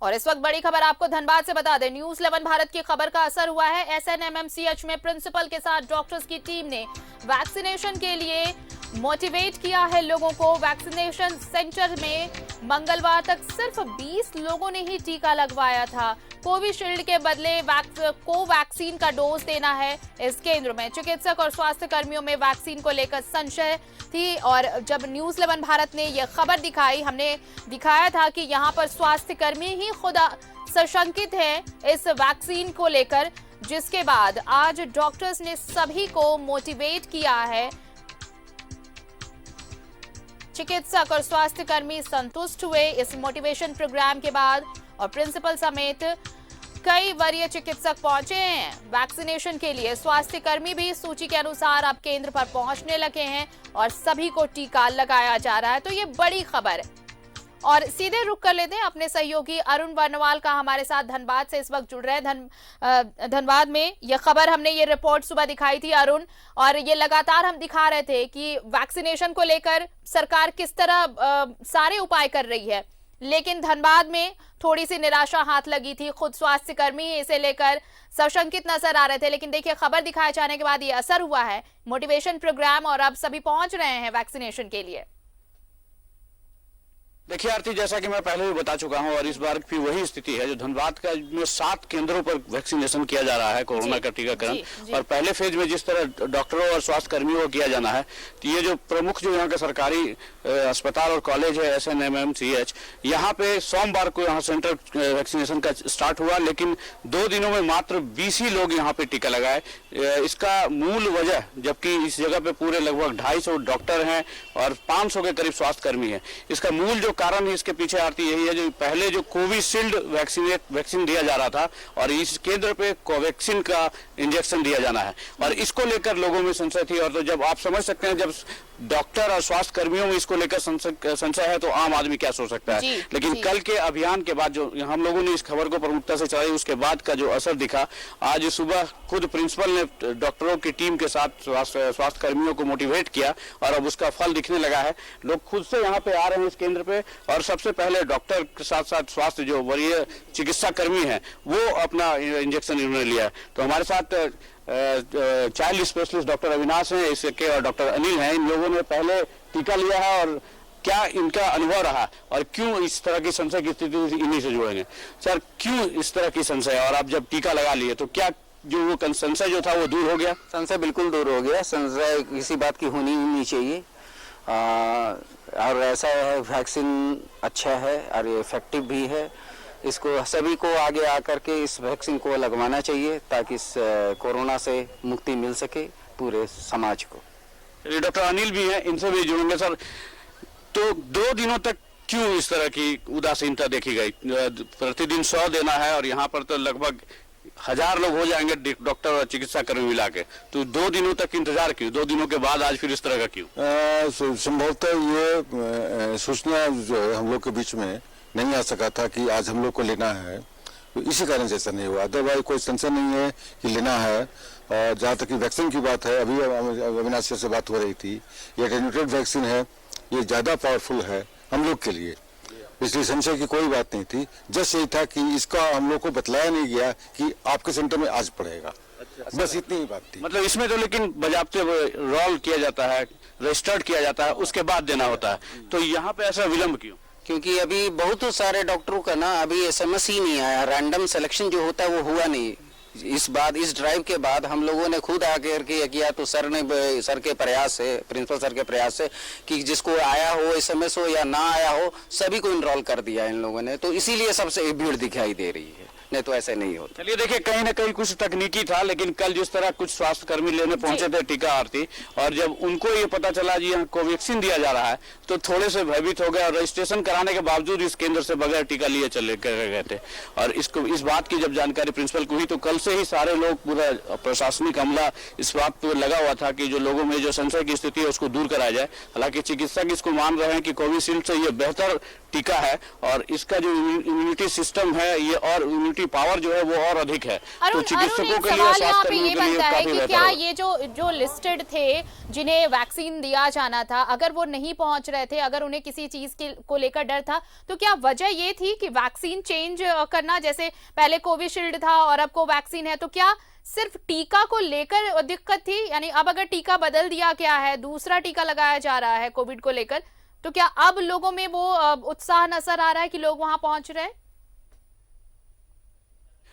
और इस वक्त बड़ी खबर आपको धनबाद से बता दें, न्यूज 11 भारत की खबर का असर हुआ है। एसएनएमएमसीएच में प्रिंसिपल के साथ डॉक्टर्स की टीम ने वैक्सीनेशन के लिए मोटिवेट किया है लोगों को। वैक्सीनेशन सेंटर में मंगलवार तक सिर्फ 20 लोगों ने ही टीका लगवाया था। कोविशील्ड के बदले कोवैक्सीन का डोज देना है इस केंद्र में। चिकित्सक और स्वास्थ्य कर्मियों में वैक्सीन को लेकर संशय थी और जब न्यूज 11 भारत ने यह खबर दिखाई, हमने दिखाया था कि यहां पर स्वास्थ्य कर्मी ही खुद सशंकित है इस वैक्सीन को लेकर, जिसके बाद आज डॉक्टर्स ने सभी को मोटिवेट किया है। चिकित्सक और स्वास्थ्य कर्मी संतुष्ट हुए इस मोटिवेशन प्रोग्राम के बाद और प्रिंसिपल समेत कई वरीय चिकित्सक पहुंचे हैं वैक्सीनेशन के लिए। स्वास्थ्य कर्मी भी सूची के अनुसार अब केंद्र पर पहुंचने लगे हैं और सभी को टीका लगाया जा रहा है। तो ये बड़ी खबर है और सीधे रुक कर लेते हैं अपने सहयोगी अरुण वर्णवाल का, हमारे साथ धनबाद से इस वक्त जुड़ रहे हैं। धनबाद में यह खबर, हमने ये रिपोर्ट सुबह दिखाई थी अरुण, और ये लगातार हम दिखा रहे थे कि वैक्सीनेशन को लेकर सरकार किस तरह सारे उपाय कर रही है, लेकिन धनबाद में थोड़ी सी निराशा हाथ लगी थी। खुद स्वास्थ्य कर्मी इसे लेकर सशंकित नजर आ रहे थे, लेकिन देखिए खबर दिखाए जाने के बाद ये असर हुआ है मोटिवेशन प्रोग्राम और अब सभी पहुंच रहे हैं वैक्सीनेशन के लिए। देखिए आरती, जैसा कि मैं पहले भी बता चुका हूं और इस बार भी वही स्थिति है। जो धनबाद का में 7 केंद्रों पर वैक्सीनेशन किया जा रहा है कोरोना का टीकाकरण, और पहले फेज में जिस तरह डॉक्टरों और स्वास्थ्य कर्मियों को किया जाना है, तो ये जो प्रमुख जो यहाँ का सरकारी अस्पताल और कॉलेज है एसएनएमएमसीएच, यहाँ पे सोमवार को यहाँ सेंटर वैक्सीनेशन का स्टार्ट हुआ, लेकिन 2 दिनों में मात्र 20 ही लोग यहाँ पे टीका लगाए। इसका मूल वजह, जबकि इस जगह पे पूरे लगभग 250 डॉक्टर हैं और 500 के करीब स्वास्थ्य कर्मी हैं, इसका मूल जो कारण है इसके पीछे आरती यही है, जो पहले जो कोविशील्ड वैक्सीन दिया जा रहा था और इस केंद्र पे कोवैक्सीन का इंजेक्शन दिया जाना है, और इसको लेकर लोगों में संशय थी। और तो जब आप समझ सकते हैं, जब डॉक्टर और स्वास्थ्य कर्मियों में इसको लेकर संशय है तो आम आदमी क्या सोच सकता है। लेकिन कल के अभियान के बाद जो हम लोगों ने इस खबर को प्रमुखता से चलाई, उसके बाद का जो असर दिखा, आज सुबह खुद प्रिंसिपल ने डॉक्टरों की टीम के साथ स्वास्थ्य कर्मियों को मोटिवेट किया और अब उसका फल दिखने लगा है। लोग खुद से यहाँ पे आ रहे हैं इस केंद्र पे, और सबसे पहले डॉक्टर के साथ साथ स्वास्थ्य जो वरीय चिकित्सा कर्मी हैं वो अपना इंजेक्शन इन्होंने लिया। तो हमारे साथ चाइल्ड स्पेशलिस्ट डॉक्टर अविनाश हैं इसके और डॉक्टर अनिल हैं। इन लोगों ने पहले टीका लिया है और क्या इनका अनुभव रहा और क्यों इस तरह की संशय की स्थिति, इन्हीं से जुड़ेंगे। सर, क्यों इस तरह की संशय, और आप जब टीका लगा लिए तो क्या जो वो संशय जो था वो दूर हो गया? संशय बिल्कुल दूर हो गया। संशय किसी बात की होनी ही नहीं चाहिए। और ऐसा है, वैक्सीन अच्छा है और ये इफेक्टिव भी है। इसको सभी को आगे आकर के इस वैक्सीन को लगवाना चाहिए ताकि इस कोरोना से मुक्ति मिल सके पूरे समाज को। डॉक्टर अनिल भी हैं, इनसे भी जुड़ेंगे। सर, तो 2 दिनों तक क्यों इस तरह की उदासीनता देखी गई? प्रतिदिन 100 देना है और यहाँ पर तो लगभग 1000 लोग हो जाएंगे डॉक्टर और चिकित्सा कर्मी मिला के, तो 2 दिनों तक इंतजार क्यों? 2 दिनों के बाद आज फिर इस तरह का क्यों? संभवतः ये सूचना जो है हम लोग के बीच में नहीं आ सका था कि आज हम लोग को लेना है, तो इसी कारण से ऐसा नहीं हुआ। अदरवाइज कोई संशय नहीं है कि लेना है। और जहाँ तक कि वैक्सीन की बात है, अभी अविनाश से बात हो रही थी, ये एटेन्यूएटेड वैक्सीन है, ये ज़्यादा पावरफुल है हम लोग के लिए, इसलिए संशय की कोई बात नहीं थी। जस्ट यही था कि इसका हम लोग को बतलाया नहीं गया कि आपके सेंटर में आज पड़ेगा। बस इतनी ही बात थी। मतलब इसमें तो लेकिन बजाबते रोल किया जाता है, रजिस्टर्ड किया जाता है, उसके बाद देना होता है, तो यहाँ पे ऐसा विलंब क्यों? क्योंकि अभी बहुत सारे डॉक्टरों का ना अभी एसएमएस ही नहीं आया, रैंडम सिलेक्शन जो होता है वो हुआ नहीं। इस ड्राइव के बाद हम लोगों ने खुद आकर के किया, तो सर के प्रयास से, प्रिंसिपल सर के प्रयास से, कि जिसको आया हो एसएमएस हो या ना आया हो, सभी को इनरोल कर दिया इन लोगों ने। तो इसीलिए सबसे भीड़ दिखाई दे रही है, नहीं तो ऐसे नहीं होता। चलिए देखिए, कहीं ना कहीं कुछ तकनीकी था, लेकिन कल जिस तरह कुछ स्वास्थ्य कर्मी लेने पहुंचे थे टीका आरती, और जब उनको ये पता चला जी यहाँ कोवैक्सीन दिया जा रहा है, तो थोड़े से भयभीत हो गए और रजिस्ट्रेशन कराने के बावजूद इस केंद्र से बगैर टीका लिए चले गए थे। और इस बात की जब जानकारी प्रिंसिपल को हुई, तो कल से ही सारे लोग, पूरा प्रशासनिक अमला इस बात पर लगा हुआ था कि जो लोगों में जो संशय की स्थिति है उसको दूर कराया जाए। हालांकि चिकित्सक इसको मान रहे हैं कि कोविशील्ड से ये बेहतर टीका है और इसका जो इम्यूनिटी सिस्टम है ये और इम्यूनिटी उसकी पावर जो है वो और अधिक है। तो अरुण, चिकित्सकों एक के लिए, सवाल स्वास्थ्य यहाँ पे कर्मियों ये के लिए बनता है काफी कि बेहतर क्या होगा। ये जो लिस्टेड थे जिन्हें वैक्सीन दिया जाना था, अगर वो नहीं पहुंच रहे थे, अगर उन्हें किसी चीज को लेकर डर था, तो क्या वजह ये थी कि वैक्सीन चेंज करना, जैसे पहले कोविशील्ड था और अब कोवैक्सीन है, तो क्या सिर्फ टीका को लेकर दिक्कत थी? यानी अब अगर टीका बदल दिया गया है, दूसरा टीका लगाया जा रहा है कोविड को लेकर, तो क्या अब लोगों में वो उत्साह नजर आ रहा है कि लोग वहां पहुंच रहे हैं?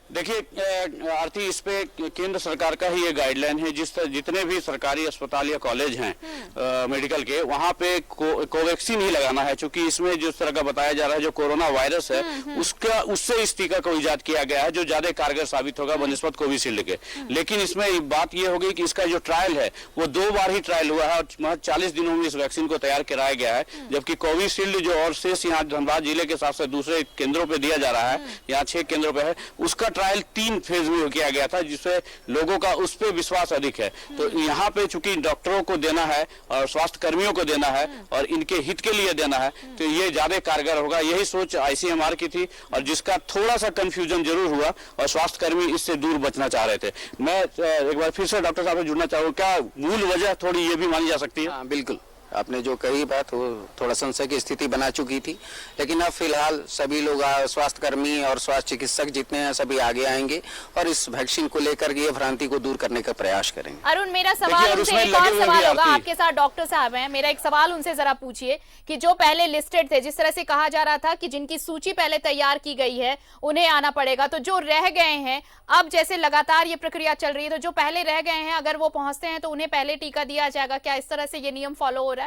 देखिए आरती, इस पे केंद्र सरकार का ही ये गाइडलाइन है। जितने भी सरकारी अस्पताल या कॉलेज हैं मेडिकल के, वहां पे कोवैक्सीन ही लगाना है, क्योंकि इसमें जिस तरह का बताया जा रहा है जो कोरोना वायरस है उससे इस टीका को इजाद किया गया है जो ज्यादा कारगर साबित होगा बनस्पत कोविशील्ड के। लेकिन इसमें बात ये हो गई कि इसका जो ट्रायल है वो 2 बार ही ट्रायल हुआ है और 40 दिनों में इस वैक्सीन को तैयार कराया गया है, जबकि कोविशील्ड जो और शेष यहाँ धनबाद जिले के साथ साथ दूसरे केंद्रों पे दिया जा रहा है, यहाँ 6 केंद्रों पे है, उसका ट्रायल 3 फेज में किया गया था, जिससे लोगों का उस पे विश्वास अधिक है। तो यहाँ पे चूंकि डॉक्टरों को देना है और स्वास्थ्य कर्मियों को देना है और इनके हित के लिए देना है, तो ये ज्यादा कारगर होगा। यही सोच ICMR की थी और जिसका थोड़ा सा कंफ्यूजन जरूर हुआ और स्वास्थ्य कर्मी इससे दूर बचना चाह रहे थे। मैं एक बार फिर से डॉक्टर साहब से जुड़ना चाहूँगा, क्या मूल वजह थोड़ी ये भी मानी जा सकती है? हाँ बिल्कुल, आपने जो कही बात वो थोड़ा संशय की स्थिति बना चुकी थी, लेकिन अब फिलहाल सभी लोग स्वास्थ्य कर्मी और स्वास्थ्य चिकित्सक जितने हैं सभी आगे आएंगे और इस वैक्सीन को लेकर ये भ्रांति को दूर करने का प्रयास करेंगे। अरुण, मेरा सवाल उनसे एक और सवाल होगा, आपके साथ डॉक्टर साहब हैं, मेरा एक सवाल उनसे जरा पूछिए कि जो पहले लिस्टेड थे, जिस तरह से कहा जा रहा था कि जिनकी सूची पहले तैयार की गई है उन्हें आना पड़ेगा, तो जो रह गए हैं, अब जैसे लगातार ये प्रक्रिया चल रही है, तो जो पहले रह गए हैं अगर वो पहुंचते हैं तो उन्हें पहले टीका दिया जाएगा, क्या इस तरह से ये नियम फॉलो हो रहा है?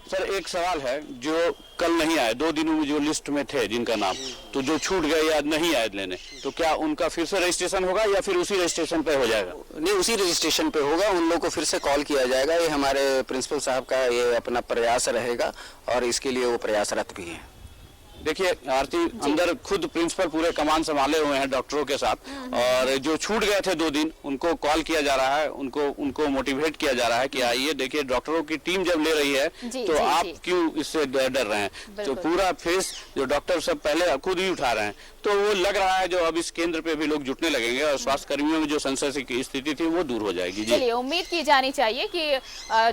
सर एक सवाल है, जो कल नहीं आए, 2 दिनों में जो लिस्ट में थे जिनका नाम, तो जो छूट गए या नहीं आए लेने, तो क्या उनका फिर से रजिस्ट्रेशन होगा या फिर उसी रजिस्ट्रेशन पे हो जाएगा? नहीं, उसी रजिस्ट्रेशन पे होगा, उन लोगों को फिर से कॉल किया जाएगा। ये हमारे प्रिंसिपल साहब का ये अपना प्रयास रहेगा और इसके लिए वो प्रयासरत भी हैं। देखिए आरती, अंदर खुद प्रिंसिपल पूरे कमान संभाले हुए हैं डॉक्टरों के साथ, और जो छूट गए थे 2 दिन उनको कॉल किया जा रहा है, उनको मोटिवेट किया जा रहा है कि आइए देखिए, डॉक्टरों की टीम जब ले रही है तो आप क्यों इससे डर रहे हैं? तो पूरा फेस जो डॉक्टर सब पहले खुद ही उठा रहे हैं, तो वो लग रहा है जो अब इस केंद्र पे भी लोग जुटने लगेंगे और स्वास्थ्य कर्मियों में जो संशय की स्थिति थी वो दूर हो जाएगी। चलिए, उम्मीद की जानी चाहिए कि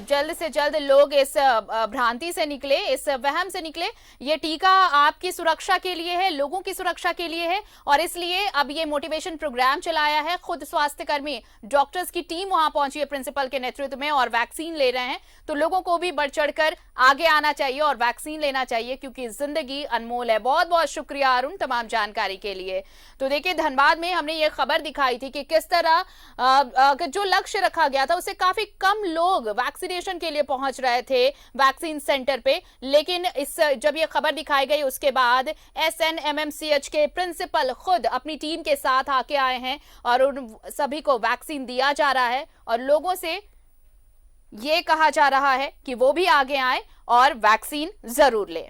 जल्द से जल्द लोग इस भ्रांति से निकले, इस वहम से निकले। ये टीका आपकी सुरक्षा के लिए है, लोगों की सुरक्षा के लिए है, और इसलिए अब ये मोटिवेशन प्रोग्राम चलाया है। खुद स्वास्थ्य कर्मी, डॉक्टर्स की टीम वहां पहुंची है प्रिंसिपल के नेतृत्व में और वैक्सीन ले रहे हैं। तो लोगों को भी बढ़ चढ़कर आगे आना चाहिए और वैक्सीन लेना चाहिए, क्योंकि जिंदगी अनमोल है। बहुत बहुत शुक्रिया अरुण तमाम जानकारी के लिए। तो देखिए, धनबाद में हमने ये खबर दिखाई थी कि किस तरह जो लक्ष्य रखा गया था उससे काफी कम लोग वैक्सीनेशन के लिए पहुंच रहे थे वैक्सीन सेंटर पे, लेकिन जब ये खबर दिखाई गई उसके बाद SNMMCH के प्रिंसिपल खुद अपनी टीम के साथ आके आए हैं और उन सभी को वैक्सीन दिया जा रहा है और लोगों से ये कहा जा रहा है कि वो भी आगे आए और वैक्सीन जरूर लें।